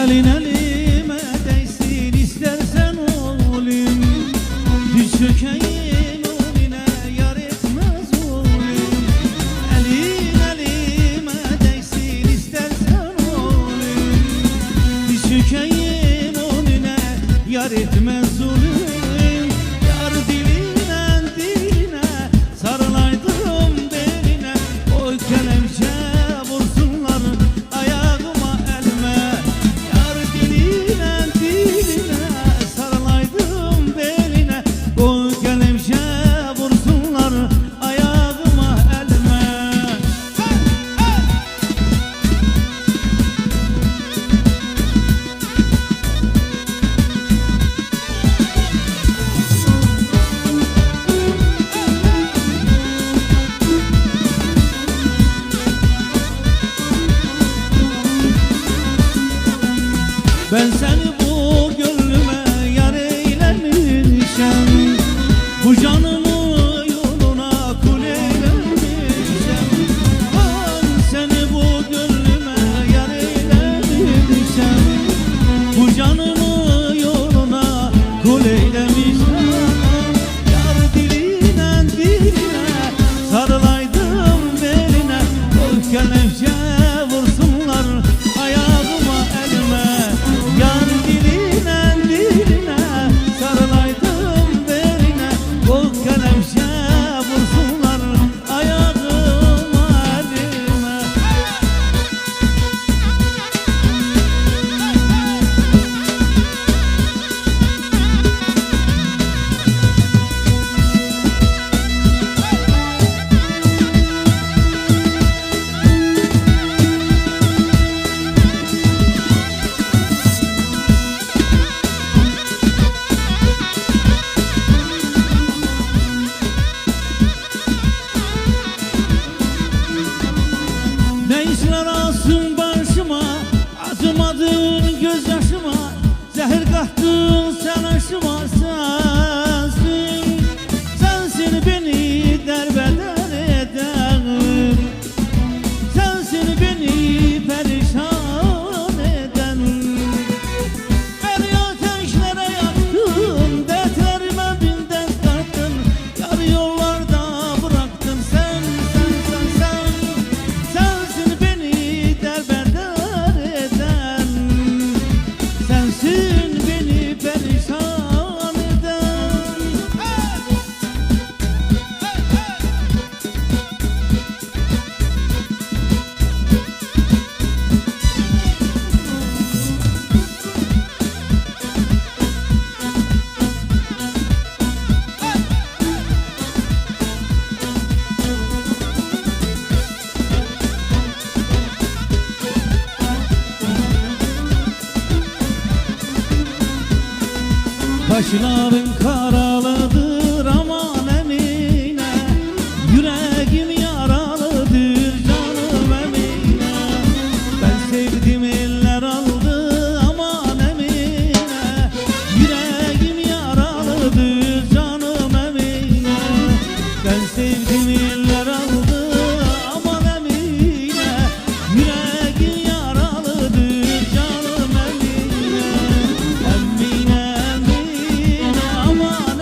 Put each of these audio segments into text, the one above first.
Elin elime değsin istersen olayım, düz çökeyim önüne yar etmez olayım. Elin elime değsin istersen olayım, düz çökeyim önüne yar etmez olayım. Yar diline diline sarılaydım beline, oy kelepçe vursunlar ayağıma elime. Yar diline diline sarılaydım beline, oy kelepçe vursunlar ayağıma elime. Ben seni bu gönlüme yar eylemişem, bu canımı yoluna kul eylemişem. Ben seni bu gönlüme yar eylemişem, bu canımı yoluna kul eylemişem. Yar diline diline sarılaydım beline, o kelepçe vursunlar ayağıma elime. Yar diline diline sarılaydım beline, o kelepçe vursunlar ayağıma elime. Ne işler alsın başıma, acımadın gözyaşıma, zehir kattın sen aşıma. Sensin, sensin beni derbeder eden, sensin beni perişan eden. Beni ateşlere yaktın, dertlerime bin dert kattın, yarı yollarda bıraktın. Sen sensin beni derbeder eden, sensin beni perişan eden. Kaşların karalıdır aman Emine, yüreğim yaralıdır canım Emine. Ben sevdim eller aldı aman Emine, yüreğim yaralıdır canım Emine. Ben sevdim eller aldı aman Emine, yüreğim yaralıdır canım Emine. Emine, Emine, aman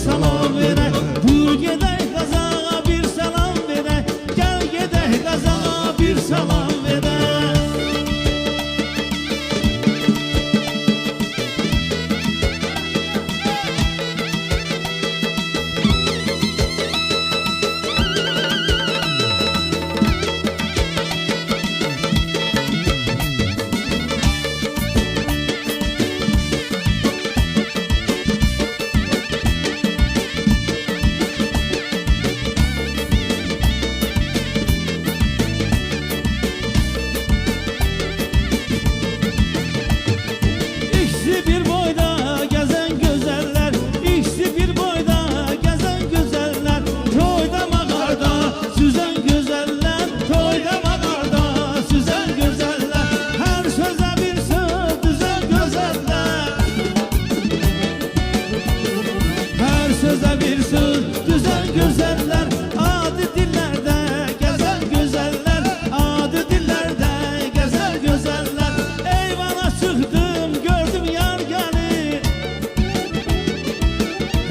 salam verək. Dur gedək Qazağa bir salam verək. Gəl gedək Qazağa bir salam verək. Sözə bir söz düzən gözəller, adi dillərdə gəzər gözəller, adi dillərdə gəzər gözəller. Eyvana çıxdım, gördüm yar gəlir.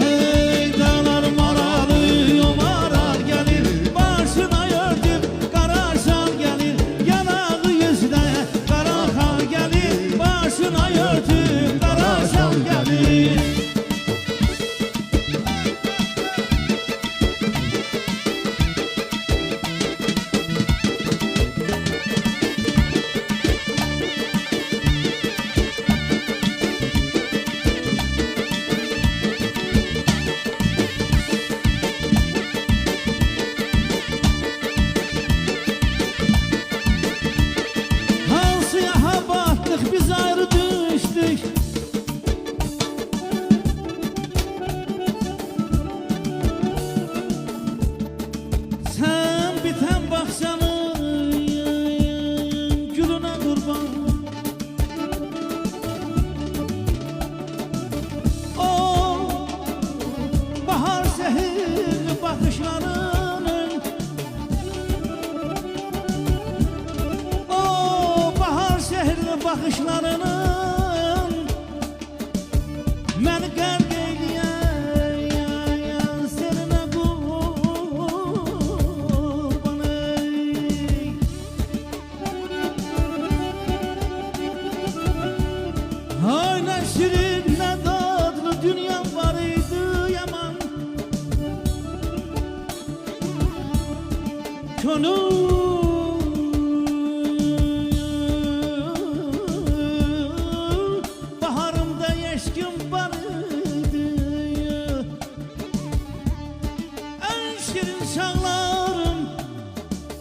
Hey dağlar maralı, yomarar gəlir. Başına ördüm, qara şal gəlir. Yanağı yüzdə qara xal gəlir. Başına ördüm, qara şal gəlir. Biz ayrı düştük. Sen biten bahçanın gülüne kurban. O bahar zehirli bakışlarının, o bahar zehirli bakışlarının məni qərq eyləyən səninə qurban ey. Ay nə şirin, nə dadlı dünyam var idi yaman. Könül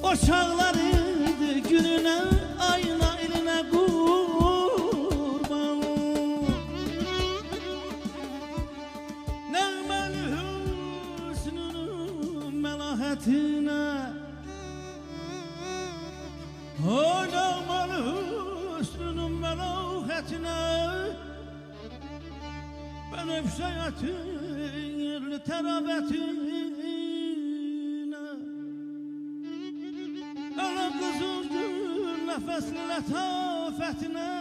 o çağlarıydı gününe, ayına, eline kurban. Nəğməli hüsnünün məlahətinə, o nəğməli hüsnünün məlahətinə, ben öfsəyyətin yerli tərəvətin, ana qızıldır nəfəsli lətafətinə.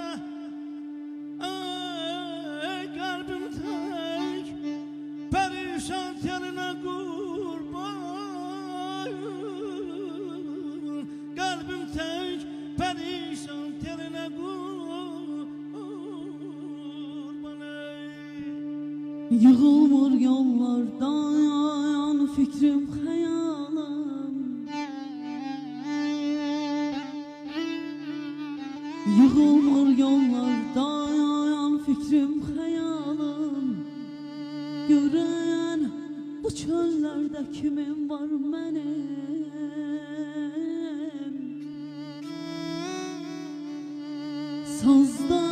Ey qəlbim tək pərişan telinə qurban. Qəlbim tək pərişan telinə qurban ey. Yığılmır yollardan fikrim xəyalım, yığılmır yollardan fikrim xəyalım. Görən bu çöllərdə kimin var mənim? Sazda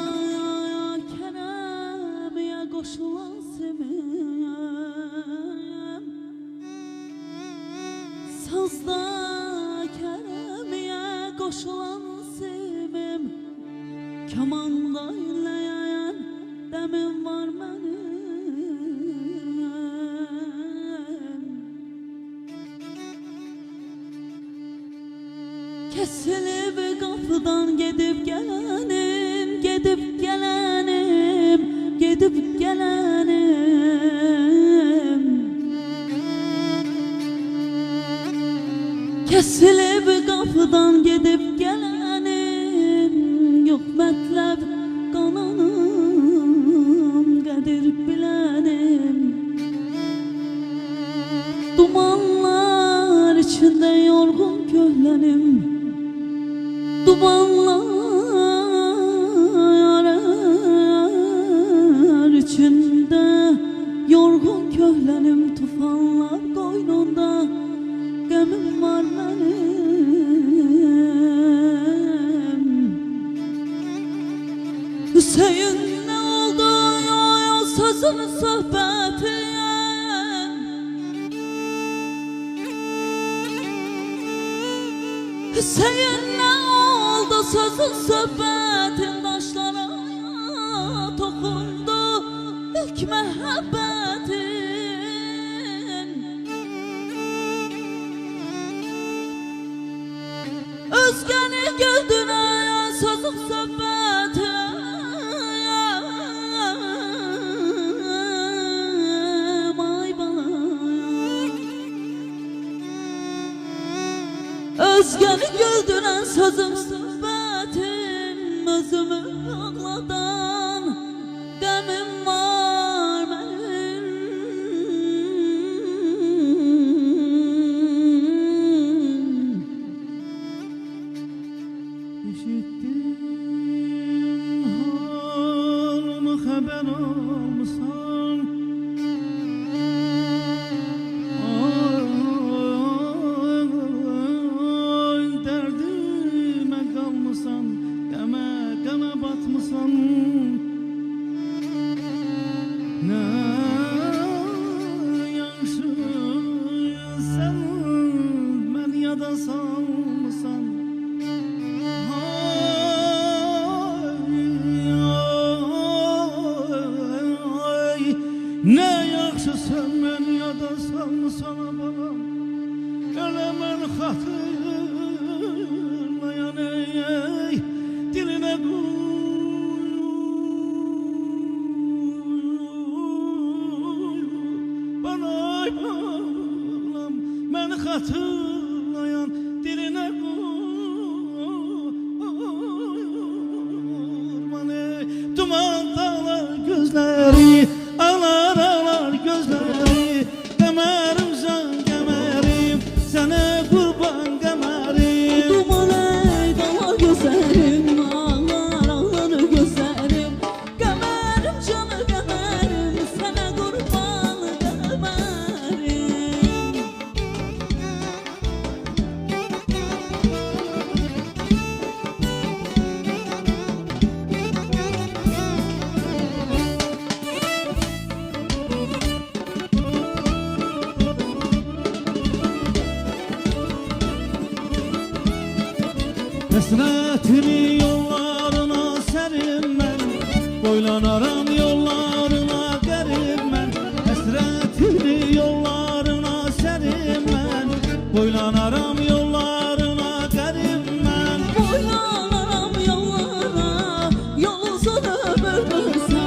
kərəmiyə qoşulan semim, sazda kərəmiyə qoşulan semim, kamanda inləyən dəmim var mənim. Kəsilib qapıdan gedib gələnim, gedib gələnim, gedib gələnim. qapıdan gedib gələnim, yox mətləb qananım, qədir bilənim. Dumanlar içində yorğun köhlənim, dumanlar içində yorğun köhlənim, tufanlar qoynunda qəmim var mənim. Hüseyin nə oldu ya sözün söhbətin? Hüseyin nə oldu sözün söhbətin? Daşlara toxundu ilk məhəbbətin. Özgəni güldürən sözün söhbətin. Ay balam, özgəni güldürən sözüm söhbətim, özümü ağladan qəmim var mənim. Eşittin halımı, xəbər almısan? Ay, dərdimə qalmısan, qəmə batmısan. Nə yaxşı sən mən yada salmısan. Ne yaxşı sən mən yada salmısan balam. Elə mən xatırlayan ey dilinə qurban. Ay balam, mən xatırlayan dilinə qurban. Ey duman dağlar gözləri, ağlar ağlar gözləri, qəmərim can qəmərim, sənə qurban qəmərim. Duman ey dağlar gözlərim, ağlar ağlar gözlərim, qəmərim canı qəmərim, sənə qurban qəmərim. Həsrətini yollarına sərim mən, boylanaram yollarına qərib mən. Həsrətini yollarına sərim mən, boylanaram yollarına qərib mən. Boylanaram yollara, yol uzun ömür qısa,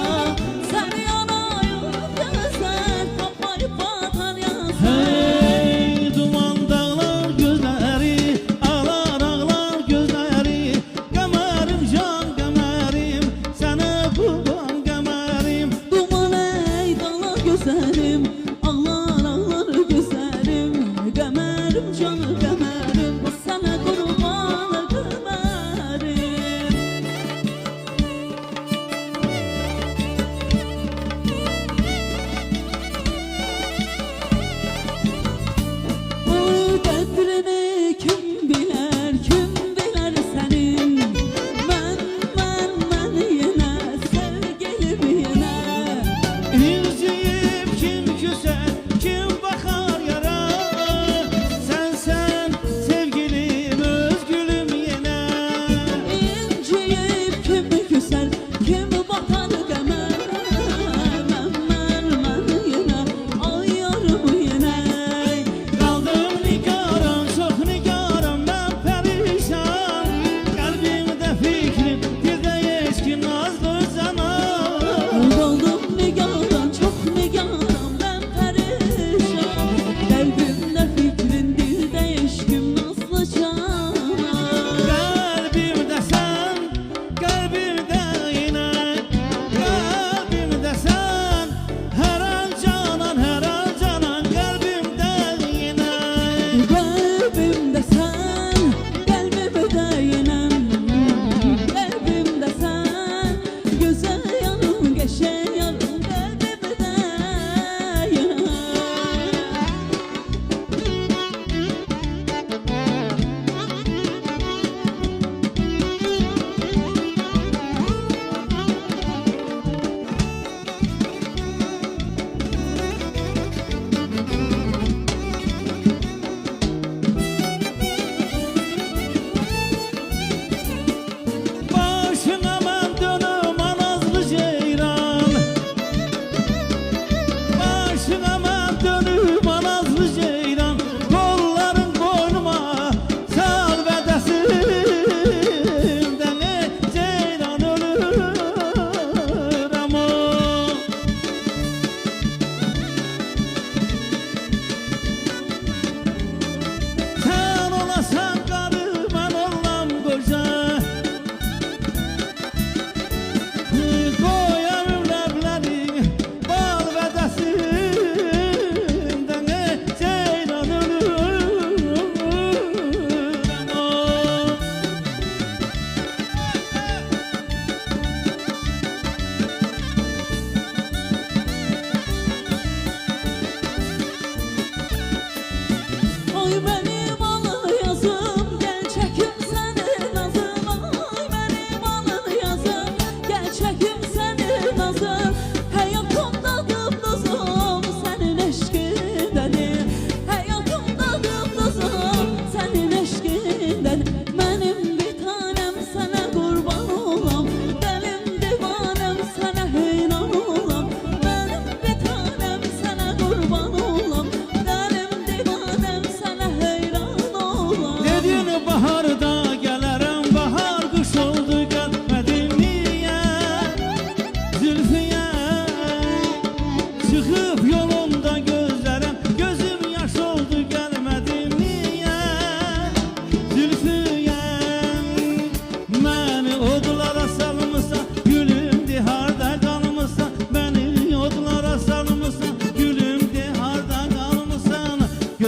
səni yanayım gəzər, tapmayıb batar yazar. Hey duman dağlar gözləri, ağlar ağlar gözləri, qəmərim can qəmərim, sənə qurban qəmərim. Duman ey dağlar gözlərim, ağlar ağlar gözlərim, qəmərim canı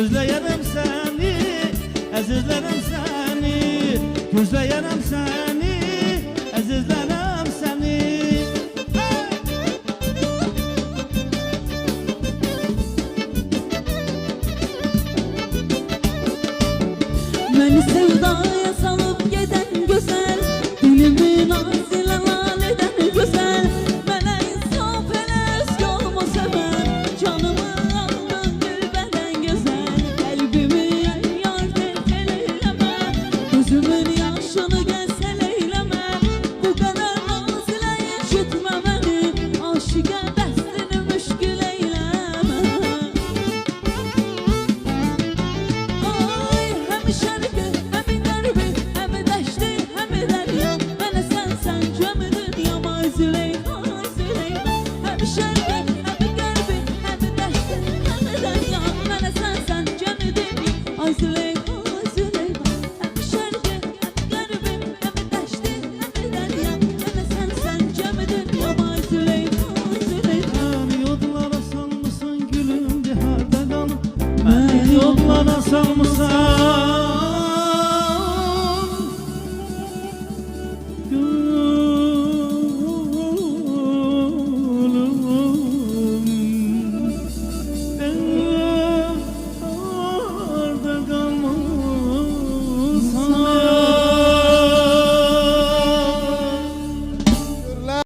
gözləyərəm səni, əzizlərəm səni, gözləyərəm səni, əzizlərəm səni. Məni sevdaya salıb gedən gözəl, dilimi naz ilə lal edən gözəl, mənə insaf elə öz yolumu sevən, canımı aldın gülbədən gözəl, qəlbimi yar tefel eyləmə, gözümün yaşını gəsəl eyləmə, bu qədər naz ilə incitmə məni, aşiqə dəstini müşkül eyləmə. Ay, həmi şərqi, həmi qərbi, həmi dəşti, həmi dərya, mənə sənsən cəmi dünyam, ay Züleyxa, ay Züleyxa. Həmi şərqi, həmi qərbi, həmi dəşti, həmi dərya, mənə sənsən cəmi dünyam, ay Züleyxa, ay Züleyxa. Həmi şərqi, həmi qərbi, həmi dəşti, həmi dərya, mənə sənsən cəmi dünyam, ay Züleyxa, ay Züleyxa. Məni yodlara salmısan gülüm, biharda qalım. Məni yodlara salmısan